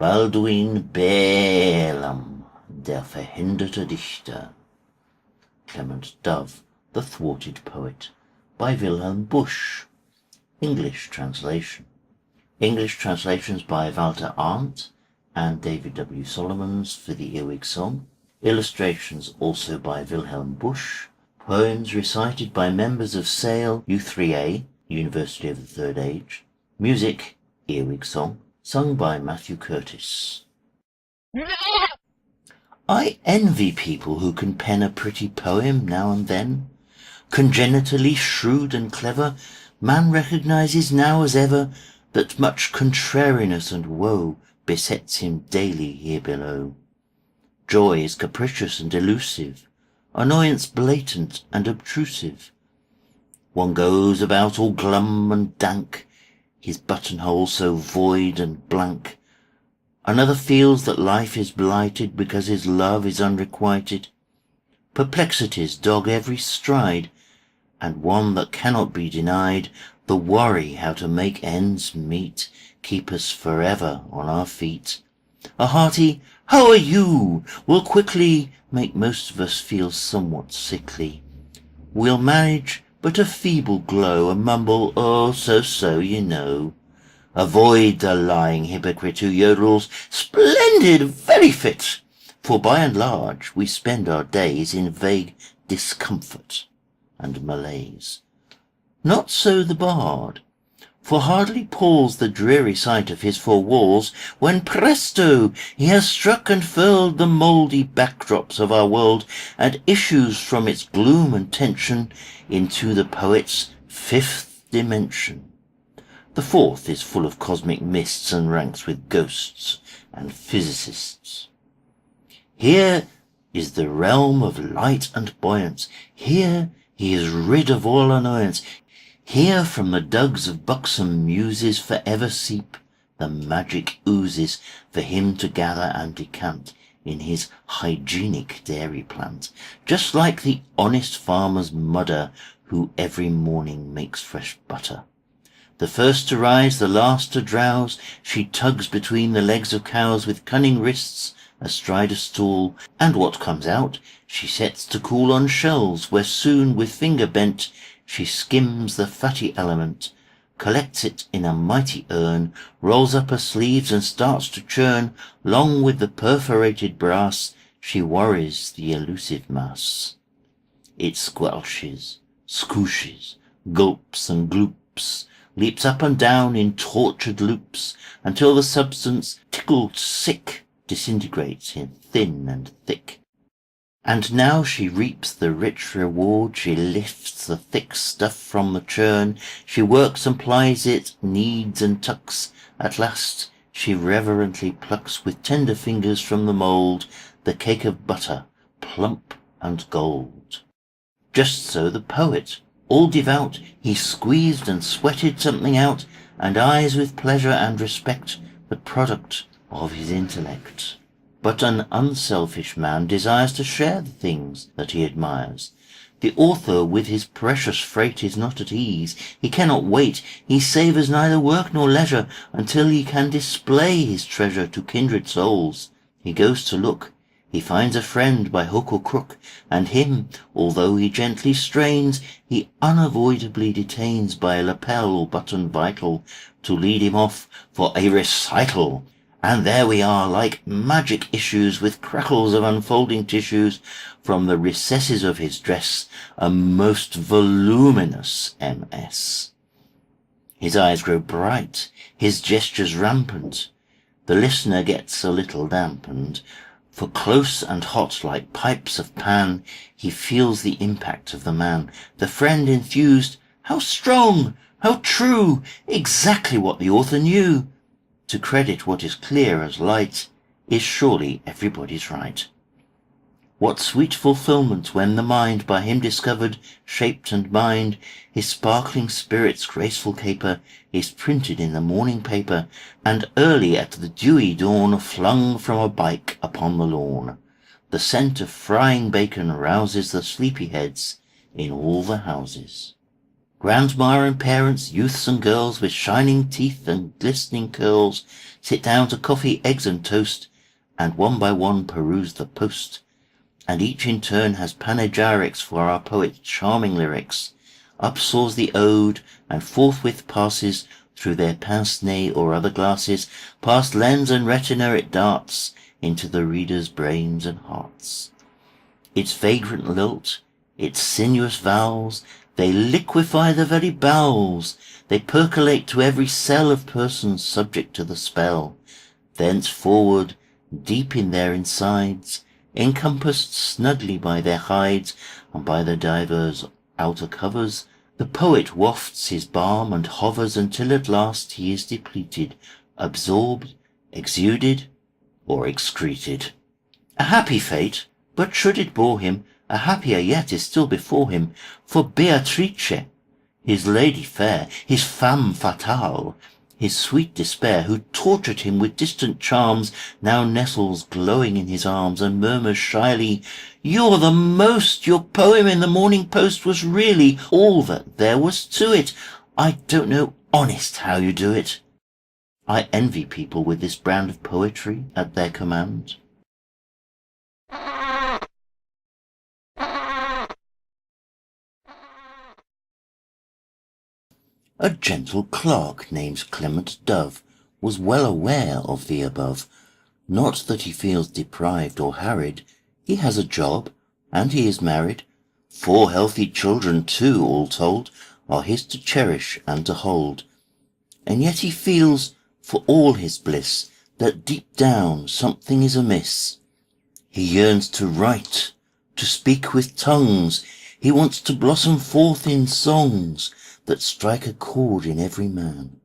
Balduin Bählamm, der verhinderte Dichter. Clement Dove, the thwarted poet, by Wilhelm Busch. English translation. English translations by Walter Arndt and David W. Solomons for the Earwig song. Illustrations also by Wilhelm Busch. Poems recited by members of Sale U3A, University of the Third Age. Music, Earwig song, sung by Matthew Curtis. I envy people who can pen a pretty poem now and then. Congenitally shrewd and clever, man recognizes now as ever that much contrariness and woe besets him daily here below. Joy is capricious and elusive, annoyance blatant and obtrusive. One goes about all glum and dank, his buttonhole so void and blank. Another feels that life is blighted because his love is unrequited. Perplexities dog every stride, and one that cannot be denied, the worry how to make ends meet, keep us forever on our feet. A hearty "How are you?" will quickly make most of us feel somewhat sickly. We'll manage but a feeble glow, and mumble, "Oh, so, you know." Avoid the lying hypocrite who yodels, "Splendid, very fit," for by and large we spend our days in vague discomfort and malaise. Not so the bard, for hardly palls the dreary sight of his four walls, when presto, he has struck and furled the mouldy backdrops of our world, and issues from its gloom and tension into the poet's fifth dimension. The fourth is full of cosmic mists and ranks with ghosts and physicists. Here is the realm of light and buoyance. Here he is rid of all annoyance. Here from the dugs of buxom muses forever seep the magic oozes for him to gather and decant in his hygienic dairy plant, just like the honest farmer's mudder who every morning makes fresh butter. The first to rise, the last to drowse, she tugs between the legs of cows with cunning wrists astride a stool, and what comes out she sets to cool on shelves, where soon with finger bent she skims the fatty element, collects it in a mighty urn, rolls up her sleeves and starts to churn. Long with the perforated brass she worries the elusive mass. It squelches, scooshes, gulps and gloops, leaps up and down in tortured loops, until the substance, tickled sick, disintegrates in thin and thick. And now she reaps the rich reward, she lifts the thick stuff from the churn, she works and plies it, kneads and tucks. At last she reverently plucks with tender fingers from the mould the cake of butter, plump and gold. Just so the poet, all devout, he squeezed and sweated something out, and eyes with pleasure and respect the product of his intellect. But an unselfish man desires to share the things that he admires. The author with his precious freight is not at ease. He cannot wait. He savours neither work nor leisure until he can display his treasure to kindred souls. He goes to look. He finds a friend by hook or crook, and him, although he gently strains, he unavoidably detains by a lapel or button vital to lead him off for a recital. And there we are, like magic issues with crackles of unfolding tissues from the recesses of his dress, a most voluminous MS. His eyes grow bright, his gestures rampant. The listener gets a little dampened, for close and hot like pipes of Pan, he feels the impact of the man. The friend enthused, "How strong, how true, exactly what the author knew." To credit what is clear as light is surely everybody's right. What sweet fulfilment when the mind by him discovered, shaped and mined, his sparkling spirit's graceful caper is printed in the morning paper, and early at the dewy dawn flung from a bike upon the lawn. The scent of frying bacon rouses the sleepy heads in all the houses. Grandma and parents, youths and girls, with shining teeth and glistening curls, sit down to coffee, eggs and toast, and one by one peruse the Post. And each in turn has panegyrics for our poet's charming lyrics. Up soars the ode, and forthwith passes through their pince-nez or other glasses, past lens and retina it darts, into the reader's brains and hearts. Its vagrant lilt, its sinuous vowels, they liquefy the very bowels, they percolate to every cell of persons subject to the spell. Thenceforward, deep in their insides, encompassed snugly by their hides and by the divers outer covers, the poet wafts his balm and hovers until at last he is depleted, absorbed, exuded, or excreted. A happy fate, but should it bore him, a happier yet is still before him, for Beatrice, his lady fair, his femme fatale, his sweet despair, who tortured him with distant charms, now nestles glowing in his arms, and murmurs shyly, "You're the most, your poem in the Morning Post was really all that there was to it. I don't know honest how you do it." I envy people with this brand of poetry at their command. A gentle clerk named Clement Dove was well aware of the above. Not that he feels deprived or harried. He has a job, and he is married. 4 healthy children too, all told, are his to cherish and to hold. And yet he feels, for all his bliss, that deep down something is amiss. He yearns to write, to speak with tongues. He wants to blossom forth in songs that strike a chord in every man.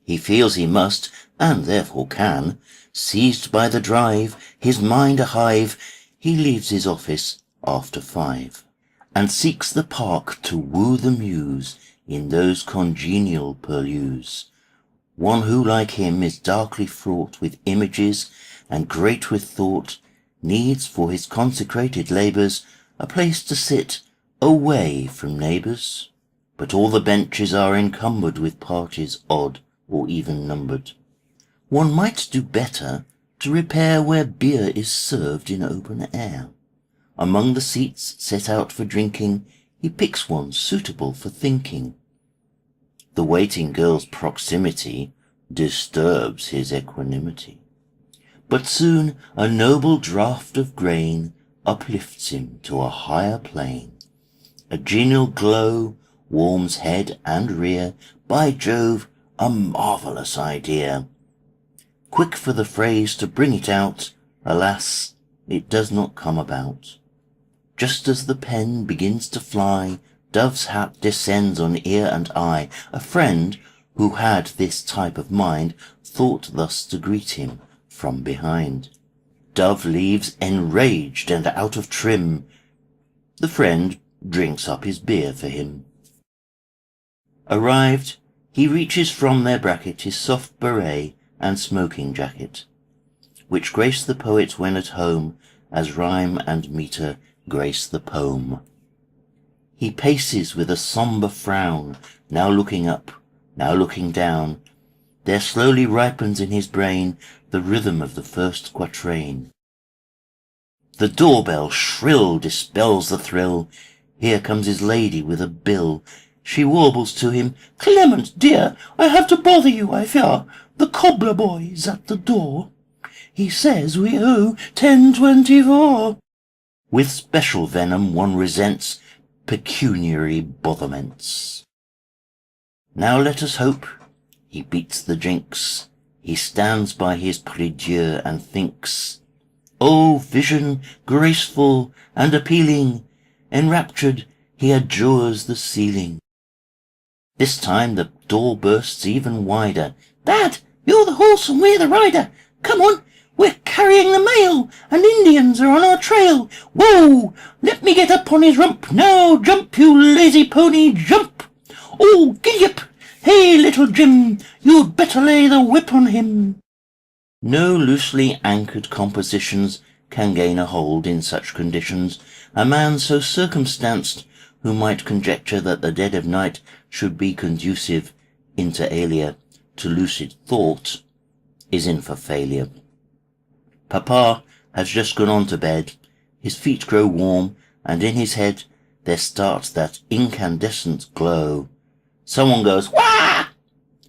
He feels he must, and therefore can, seized by the drive, his mind a hive, he leaves his office after 5, and seeks the park to woo the muse in those congenial purlieus. One who, like him, is darkly fraught with images and great with thought, needs for his consecrated labours a place to sit away from neighbours. But all the benches are encumbered with parties odd or even numbered. One might do better to repair where beer is served in open air. Among the seats set out for drinking, he picks one suitable for thinking. The waiting girl's proximity disturbs his equanimity. But soon a noble draught of grain uplifts him to a higher plane. A genial glow warms head and rear. By Jove, a marvellous idea. Quick for the phrase to bring it out, alas, it does not come about. Just as the pen begins to fly, Dove's hat descends on ear and eye. A friend, who had this type of mind, thought thus to greet him from behind. Dove leaves enraged and out of trim. The friend drinks up his beer for him. Arrived, he reaches from their bracket his soft beret and smoking jacket, which grace the poet when at home, as rhyme and metre grace the poem. He paces with a sombre frown, now looking up, now looking down. There slowly ripens in his brain the rhythm of the first quatrain. The doorbell shrill dispels the thrill. Here comes his lady with a bill. She warbles to him, "Clement, dear, I have to bother you, I fear. The cobbler boy is at the door. He says we owe 10.24. With special venom one resents pecuniary botherments. Now let us hope. He beats the jinx. He stands by his prie-dieu and thinks. Oh, vision graceful and appealing! Enraptured, he adjures the ceiling. This time the door bursts even wider. "Dad, you're the horse and we're the rider. Come on, we're carrying the mail, and Indians are on our trail. Whoa! Let me get up on his rump. Now jump, you lazy pony, jump! Oh, giddy up! Hey, little Jim, you'd better lay the whip on him." No loosely anchored compositions can gain a hold in such conditions. A man so circumstanced, who might conjecture that the dead of night should be conducive, inter alia, to lucid thought, is in for failure. Papa has just gone on to bed, his feet grow warm, and in his head there starts that incandescent glow. Someone goes, "Wah!"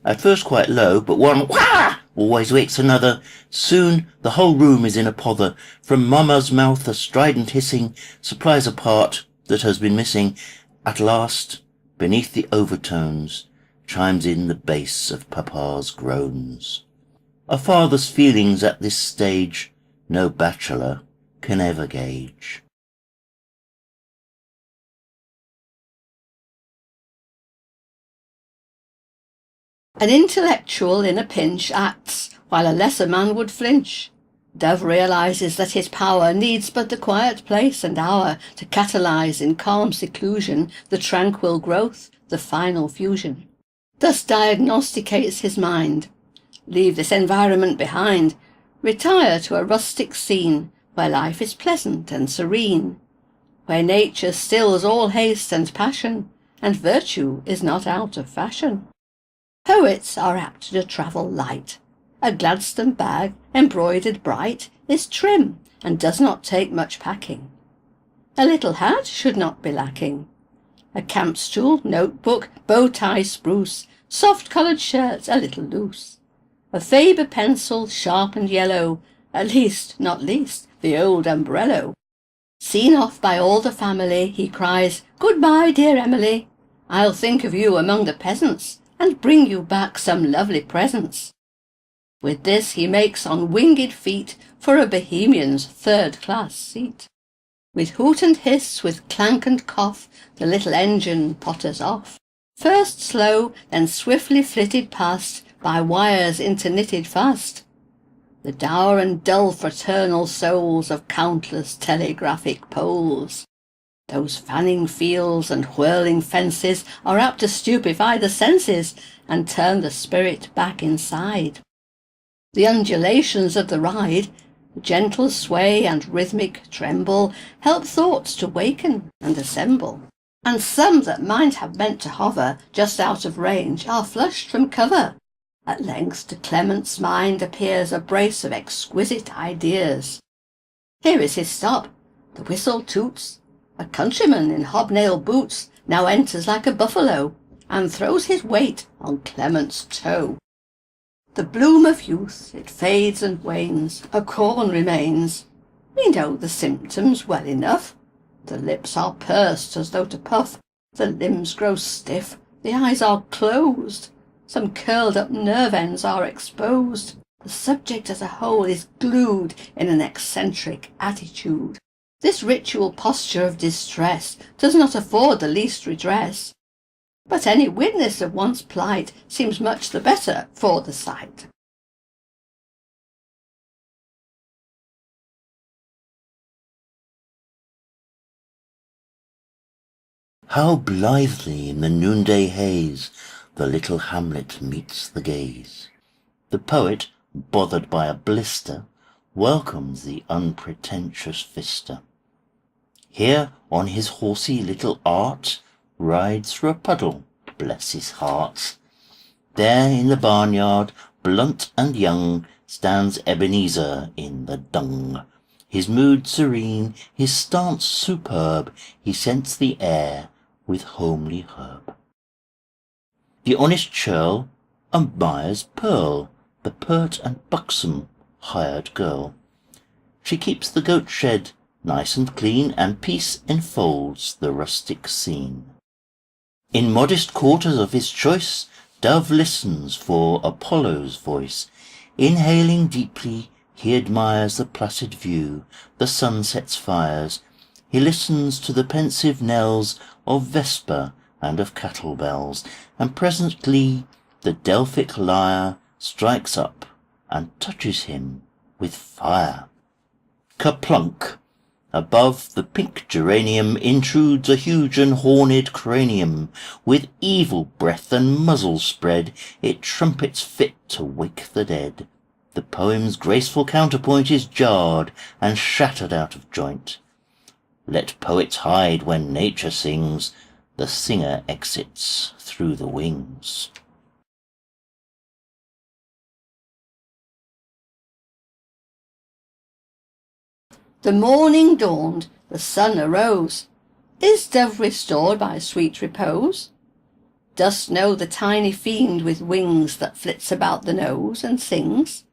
At first quite low, but one "Wah!" always wakes another. Soon the whole room is in a pother. From Mamma's mouth a strident hissing supplies a part that has been missing. At last, beneath the overtones, chimes in the bass of Papa's groans. A father's feelings at this stage no bachelor can ever gauge. An intellectual in a pinch acts while a lesser man would flinch. Dove realizes that his power needs but the quiet place and hour to catalyze in calm seclusion the tranquil growth, the final fusion. Thus diagnosticates his mind. Leave this environment behind. Retire to a rustic scene where life is pleasant and serene, where nature stills all haste and passion, and virtue is not out of fashion. Poets are apt to travel light. A Gladstone bag, embroidered bright, is trim and does not take much packing. A little hat should not be lacking. A camp stool, notebook, bow tie spruce, soft-coloured shirts a little loose. A Faber pencil, sharp and yellow, at least, not least, the old umbrello. Seen off by all the family, he cries, "Goodbye, dear Emily. I'll think of you among the peasants, and bring you back some lovely presents." With this he makes on winged feet for a Bohemian's third-class seat. With hoot and hiss, with clank and cough, the little engine potters off. First slow, then swiftly flitted past by wires interknitted fast. The dour and dull fraternal souls of countless telegraphic poles. Those fanning fields and whirling fences are apt to stupefy the senses and turn the spirit back inside. The undulations of the ride, the gentle sway and rhythmic tremble, help thoughts to waken and assemble. And some that might have meant to hover just out of range are flushed from cover. At length to Clement's mind appears a brace of exquisite ideas. Here is his stop. The whistle toots. A countryman in hobnail boots now enters like a buffalo, and throws his weight on Clement's toe. The bloom of youth, it fades and wanes, a corn remains. We know the symptoms well enough. The lips are pursed as though to puff, the limbs grow stiff, the eyes are closed, some curled up nerve ends are exposed. The subject as a whole is glued in an eccentric attitude. This ritual posture of distress does not afford the least redress, but any witness of one's plight seems much the better for the sight. How blithely in the noonday haze the little hamlet meets the gaze. The poet, bothered by a blister, welcomes the unpretentious vista. Here on his horsey little art rides through a puddle, bless his heart. There in the barnyard, blunt and young, stands Ebenezer in the dung. His mood serene, his stance superb, he scents the air with homely herb. The honest churl admires Pearl, the pert and buxom hired girl. She keeps the goat shed nice and clean, and peace enfolds the rustic scene. In modest quarters of his choice, Dove listens for Apollo's voice. Inhaling deeply, he admires the placid view, the sunset's fires. He listens to the pensive knells of vesper and of cattle bells, and presently the Delphic lyre strikes up and touches him with fire. Kerplunk! Above the pink geranium intrudes a huge and horned cranium. With evil breath and muzzle spread, it trumpets fit to wake the dead. The poem's graceful counterpoint is jarred and shattered out of joint. Let poets hide when nature sings, the singer exits through the wings. The morning dawned, the sun arose. Is Dove restored by sweet repose? Dost know the tiny fiend with wings that flits about the nose and sings?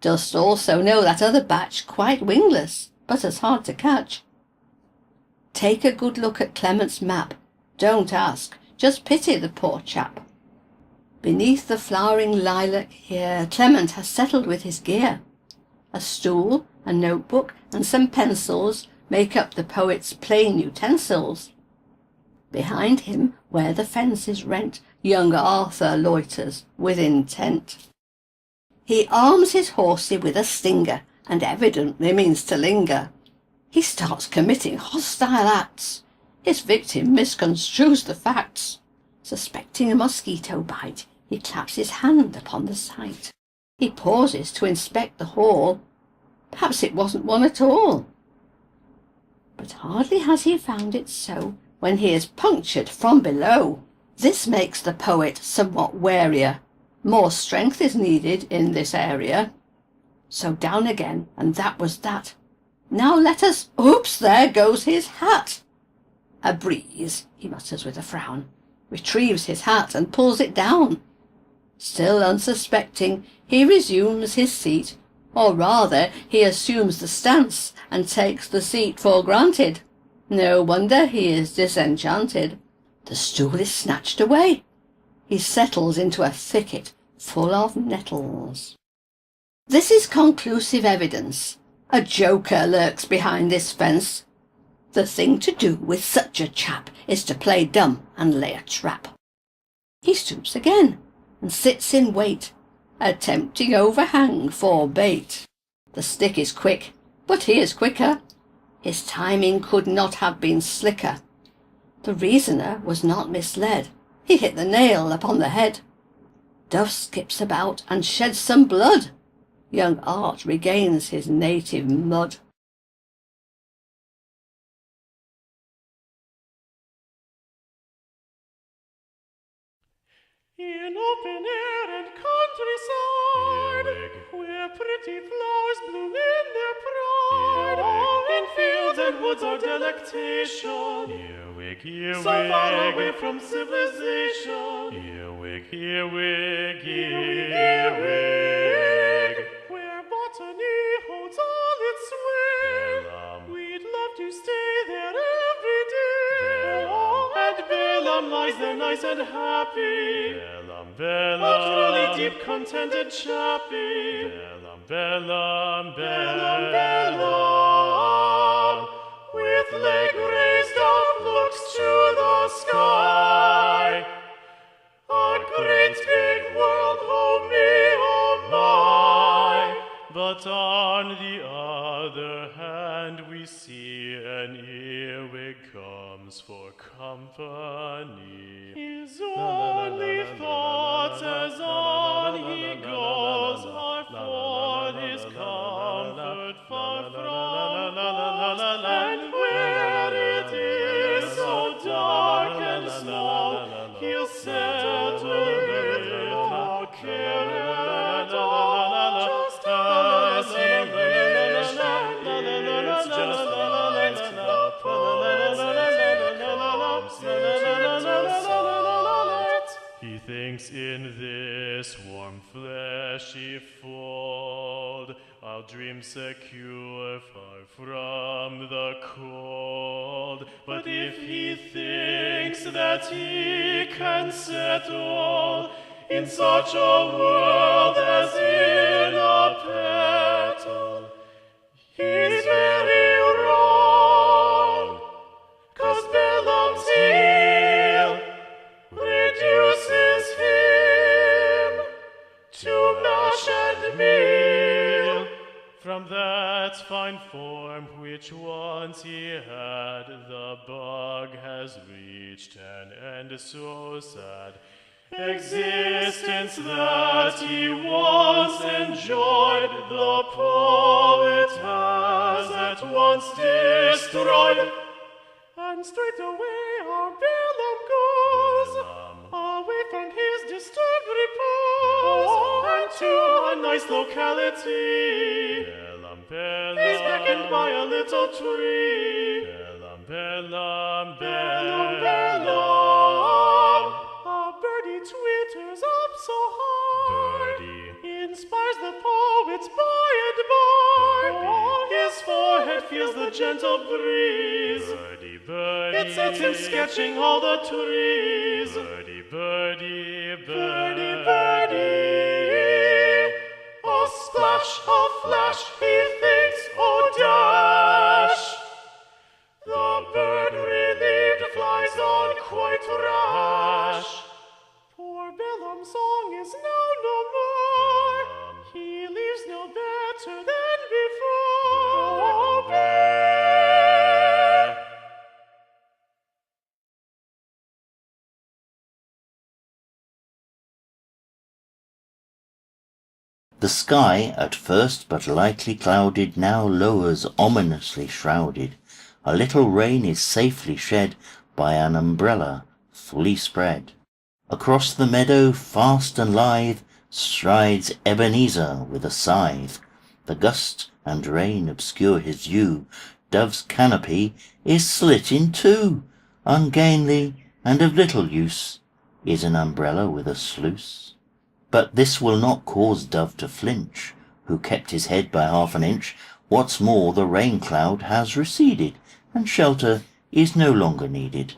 Dost also know that other batch, quite wingless, but as hard to catch? Take a good look at Clement's map. Don't ask, just pity the poor chap. Beneath the flowering lilac here Clement has settled with his gear. A stool, a notebook, and some pencils make up the poet's plain utensils. Behind him, where the fence is rent, young Arthur loiters with intent. He arms his horsey with a stinger, and evidently means to linger. He starts committing hostile acts. His victim misconstrues the facts. Suspecting a mosquito bite, he claps his hand upon the sight. He pauses to inspect the hall. Perhaps it wasn't one at all. But hardly has he found it so, when he is punctured from below. This makes the poet somewhat warier. More strength is needed in this area. So down again, and that was that. Now let us— oops, there goes his hat. A breeze, he mutters with a frown, retrieves his hat and pulls it down. Still unsuspecting, he resumes his seat, or rather he assumes the stance and takes the seat for granted. No wonder he is disenchanted. The stool is snatched away. He settles into a thicket full of nettles. This is conclusive evidence. A joker lurks behind this fence. The thing to do with such a chap is to play dumb and lay a trap. He stoops again and sits in wait, a tempting overhang for bait. The stick is quick, but he is quicker. His timing could not have been slicker. The reasoner was not misled. He hit the nail upon the head. Dove skips about and sheds some blood. Young Arndt regains his native mud. In open air and countryside, where pretty flowers bloom in their pride, in fields and woods are delectation, so far away from civilization, where botany holds all its sway, we'd love to stay there every day. And Bählamm lies there nice and happy, a truly deep contented chappy. Bählamm, with leg raised up looks to the sky. A great big world, oh me, oh my. But on the other hand we see an earwig comes for company. His only thoughts as on he goes are for his comfort far from home. And where it is so dark and small, he'll settle without care at all, just as he wished, and it's just like the poet's he thinks in this warm fleshy fold I'll dream secure far from the cold. But if he thinks that he can settle in such a world as in a petal, he's very wrong, 'cause Bällams heel reduces him to mash and meal. From that fine form which once he had, the bug has reached an end so sad. Existence that he once enjoyed, the poet has at once destroyed. And straightway our Bählamm goes, away from his disturbed repose, and to a nice locality. He's beckoned by a little tree. Bählamm, Bällamm, Bällamm. A birdie twitters up so high, inspires the poets by and by. His forehead feels the gentle breeze. It sets him sketching all the trees. Birdie, birdie, birdie, birdie. A splash, a flash, he thinks, oh dash. The bird relieved flies on quite rash. Poor Bällamm's song is now no more. He leaves no better than before. The sky, at first but lightly clouded, now lowers ominously shrouded. A little rain is safely shed by an umbrella fully spread. Across the meadow, fast and lithe, strides Ebenezer with a scythe. The gust and rain obscure his view. Dove's canopy is slit in two. Ungainly and of little use is an umbrella with a sluice. But this will not cause Dove to flinch, who kept his head by half an inch. What's more, the rain cloud has receded, and shelter is no longer needed.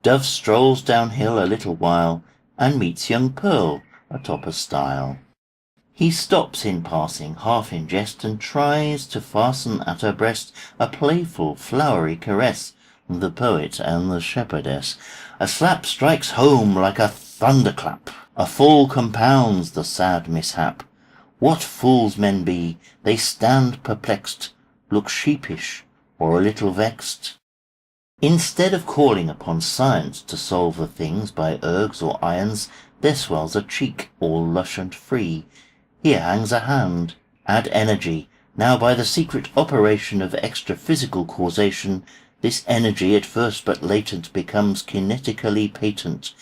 Dove strolls downhill a little while, and meets young Pearl atop a stile. He stops in passing, half in jest, and tries to fasten at her breast a playful, flowery caress. The poet and the shepherdess. A slap strikes home like a thunderclap. A fall compounds the sad mishap. What fools men be! They stand perplexed, look sheepish, or a little vexed. Instead of calling upon science to solve the things by ergs or irons, there swells a cheek, all lush and free. Here hangs a hand. Add energy. Now by the secret operation of extra-physical causation, this energy, at first but latent, becomes kinetically patent.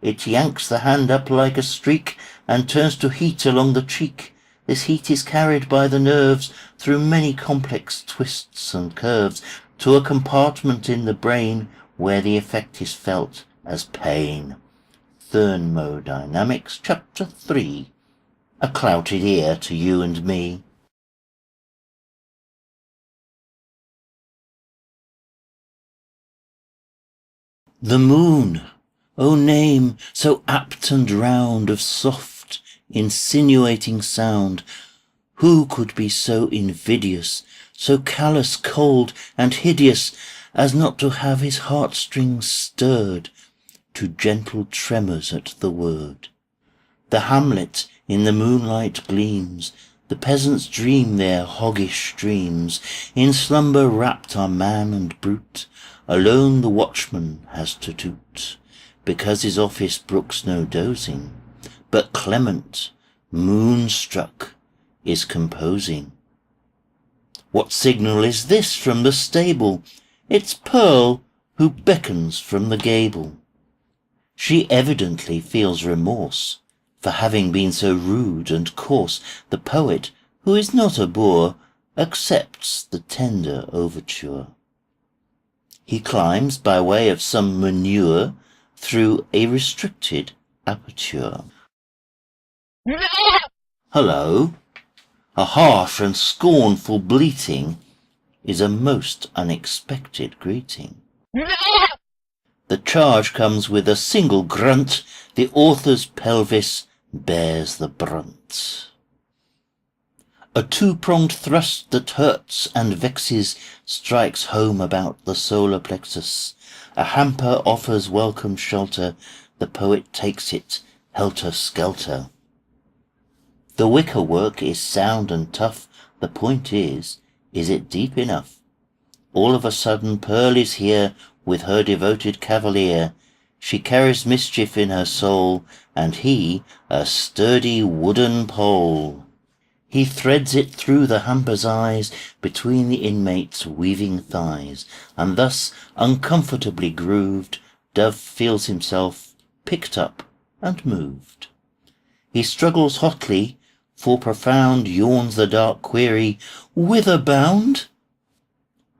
It yanks the hand up like a streak, and turns to heat along the cheek. This heat is carried by the nerves through many complex twists and curves to a compartment in the brain where the effect is felt as pain. Thermodynamics, Chapter 3. A clouted ear to you and me. The moon, O name so apt and round of soft, insinuating sound, who could be so invidious, so callous, cold, and hideous, as not to have his heartstrings stirred to gentle tremors at the word? The hamlet in the moonlight gleams, the peasants dream their hoggish dreams. In slumber wrapped are man and brute, alone the watchman has to toot, because his office brooks no dozing. But Clement, moonstruck, is composing. What signal is this from the stable? It's Pearl, who beckons from the gable. She evidently feels remorse for having been so rude and coarse. The poet, who is not a boor, accepts the tender overture. He climbs by way of some manure through a restricted aperture. Hello! A harsh and scornful bleating is a most unexpected greeting. The charge comes with a single grunt. The author's pelvis bears the brunt. A two-pronged thrust that hurts and vexes strikes home about the solar plexus. A hamper offers welcome shelter. The poet takes it helter-skelter. The wicker work is sound and tough. The point is it deep enough? All of a sudden Pearl is here with her devoted cavalier. She carries mischief in her soul, and he a sturdy wooden pole. He threads it through the hamper's eyes, between the inmate's weaving thighs, and thus, uncomfortably grooved, Dove feels himself picked up and moved. He struggles hotly, for profound yawns the dark query, whither bound?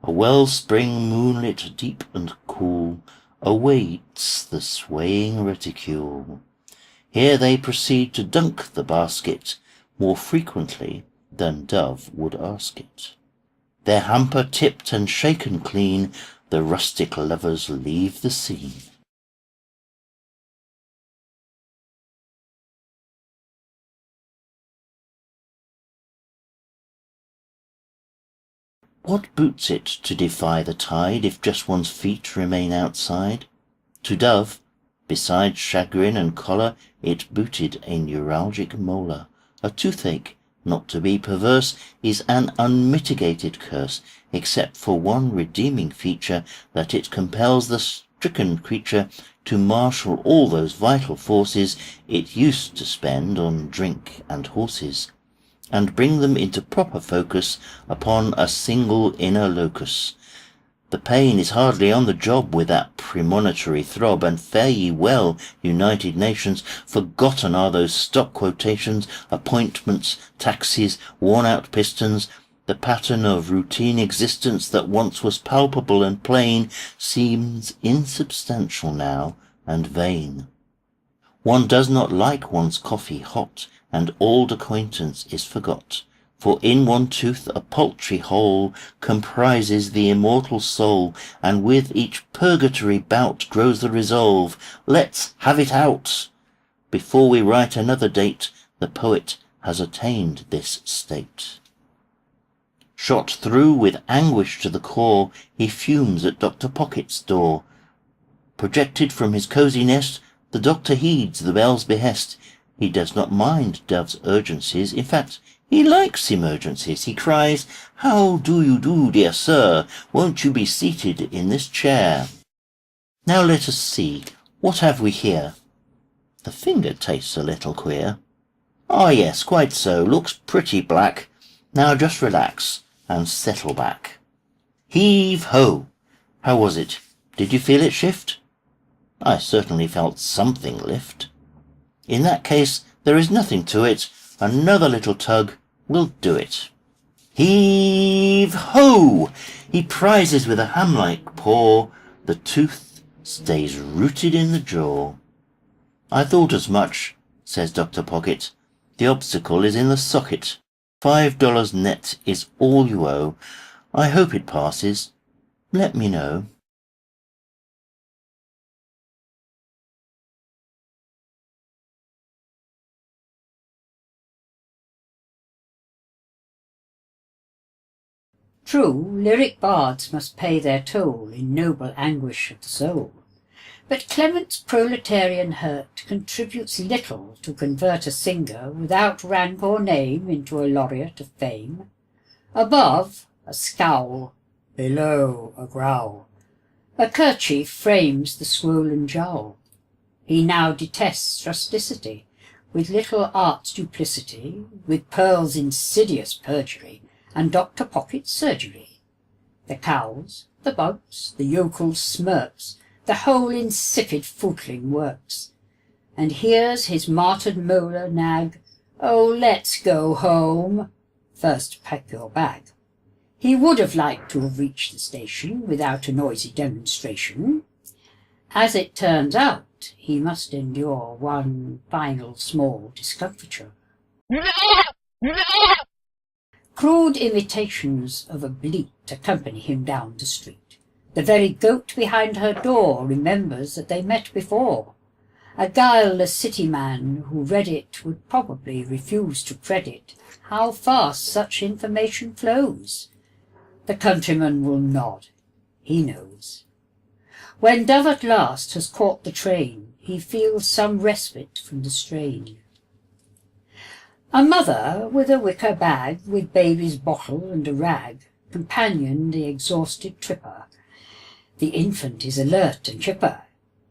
A wellspring moonlit deep and cool awaits the swaying reticule. Here they proceed to dunk the basket more frequently than Dove would ask it. Their hamper tipped and shaken clean, the rustic lovers leave the scene. What boots it to defy the tide if just one's feet remain outside? To Dove, besides chagrin and choler, it booted a neuralgic molar. A toothache, not to be perverse, is an unmitigated curse, except for one redeeming feature, that it compels the stricken creature to marshal all those vital forces it used to spend on drink and horses, and bring them into proper focus upon a single inner locus. The pain is hardly on the job with that premonitory throb, and fare ye well, United Nations, forgotten are those stock quotations, appointments, taxes, worn-out pistons. The pattern of routine existence that once was palpable and plain seems insubstantial now and vain. One does not like one's coffee hot, and old acquaintance is forgot, for in one tooth a paltry hole comprises the immortal soul, and with each purgatory bout grows the resolve, let's have it out. Before we write another date, the poet has attained this state. Shot through with anguish to the core, he fumes at Dr. Pocket's door. Projected from his cosy nest, the doctor heeds the bell's behest. He does not mind Dove's urgencies. In fact, he likes emergencies. He cries, "How do you do, dear sir? Won't you be seated in this chair? Now let us see, what have we here? The finger tastes a little queer. Ah, yes, quite so, looks pretty black. Now just relax and settle back. Heave-ho! How was it? Did you feel it shift? I certainly felt something lift. In that case, there is nothing to it. Another little tug will do it. Heave-ho! He prizes with a ham-like paw. The tooth stays rooted in the jaw. I thought as much, says Dr. Pocket. The obstacle is in the socket. $5 net is all you owe. I hope it passes. Let me know. True, lyric bards must pay their toll in noble anguish of the soul. But Clement's proletarian hurt contributes little to convert a singer without rank or name into a laureate of fame. Above, a scowl, below, a growl. A kerchief frames the swollen jowl. He now detests rusticity, with little art's duplicity, with Pearl's insidious perjury, and Dr. Pocket's surgery. The cowls, the bugs, the yokel smirks, the whole insipid footling works. And here's his martyred molar nag, "Oh, let's go home." First pack your bag. He would have liked to have reached the station without a noisy demonstration. As it turns out, he must endure one final small discomfiture. Crude imitations of a bleat accompany him down the street. The very goat behind her door remembers that they met before. A guileless city man who read it would probably refuse to credit how fast such information flows. The countryman will nod. He knows. When Dove at last has caught the train, he feels some respite from the strain. A mother with a wicker bag, with baby's bottle and a rag, companion the exhausted tripper. The infant is alert and chipper.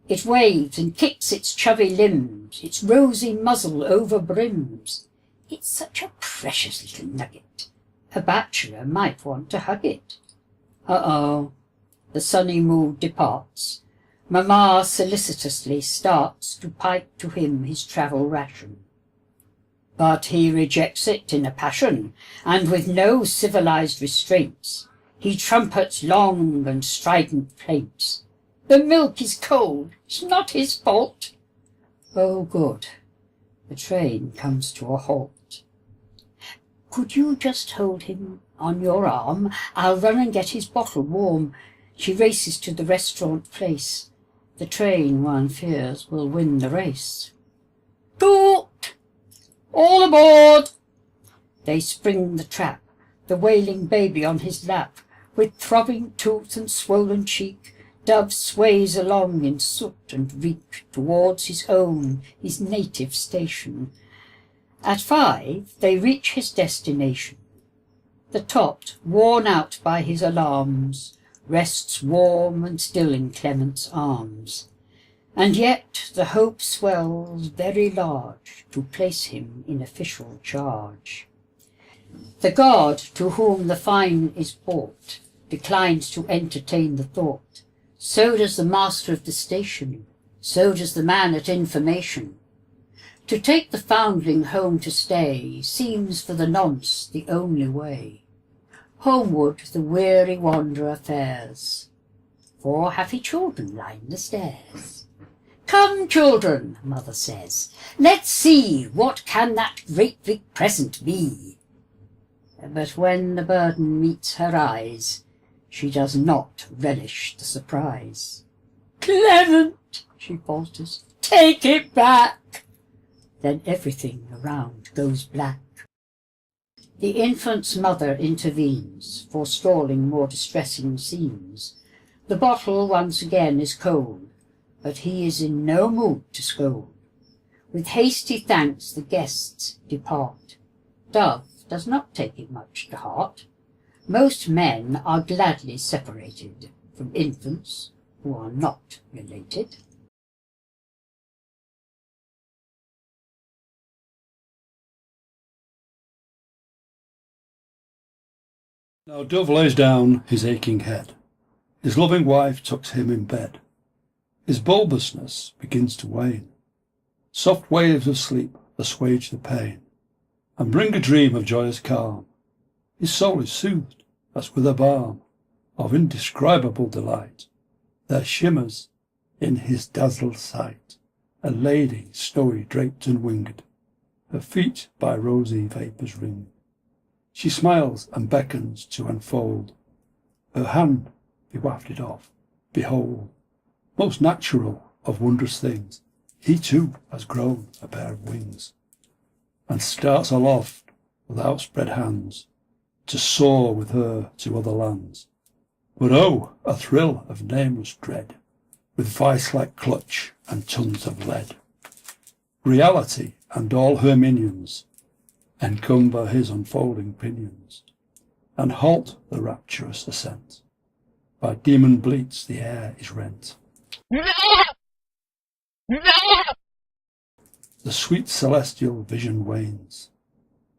It waves and kicks its chubby limbs, its rosy muzzle overbrims. It's such a precious little nugget. A bachelor might want to hug it. Uh-oh. The sunny mood departs. Mamma solicitously starts to pipe to him his travel ration. But he rejects it in a passion, and with no civilized restraints. He trumpets long and strident plaints. The milk is cold. It's not his fault. Oh, good. The train comes to a halt. Could you just hold him on your arm? I'll run and get his bottle warm. She races to the restaurant place. The train, one fears, will win the race. Toot! All aboard! They spring the trap, the wailing baby on his lap. With throbbing tooth and swollen cheek, Dove sways along in soot and reek towards his own, his native station. At 5 they reach his destination. The tot, worn out by his alarms, rests warm and still in Clement's arms. And yet the hope swells very large to place him in official charge. The guard to whom the fine is brought declines to entertain the thought. So does the master of the station. So does the man at information. To take the foundling home to stay seems for the nonce the only way. Homeward the weary wanderer fares. 4 happy children line the stairs. Come, children, mother says, let's see what can that great big present be. But when the burden meets her eyes, she does not relish the surprise. Clement, she falters, take it back. Then everything around goes black. The infant's mother intervenes, forestalling more distressing scenes. The bottle once again is cold, but he is in no mood to scold. With hasty thanks the guests depart. Dove does not take it much to heart. Most men are gladly separated from infants who are not related. Now Dove lays down his aching head. His loving wife tucks him in bed. His bulbousness begins to wane. Soft waves of sleep assuage the pain, and bring a dream of joyous calm. His soul is soothed as with a balm of indescribable delight. There shimmers in his dazzled sight a lady snowy draped and winged, her feet by rosy vapours ringed. She smiles and beckons to unfold, her hand be wafted off. Behold, most natural of wondrous things, he too has grown a pair of wings, and starts aloft with outspread hands to soar with her to other lands. But oh, a thrill of nameless dread, with vice-like clutch and tons of lead. Reality and all her minions encumber his unfolding pinions, and halt the rapturous ascent. By demon bleats the air is rent. The sweet celestial vision wanes,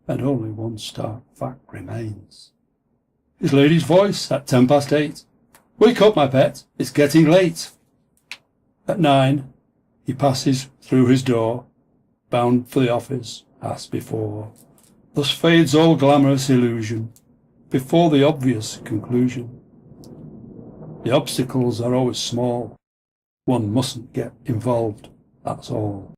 and only one stark fact remains. His lady's voice at 8:10. Wake up, my pet, it's getting late. At 9, he passes through his door, bound for the office as before. Thus fades all glamorous illusion before the obvious conclusion. The obstacles are always small. One mustn't get involved, that's all.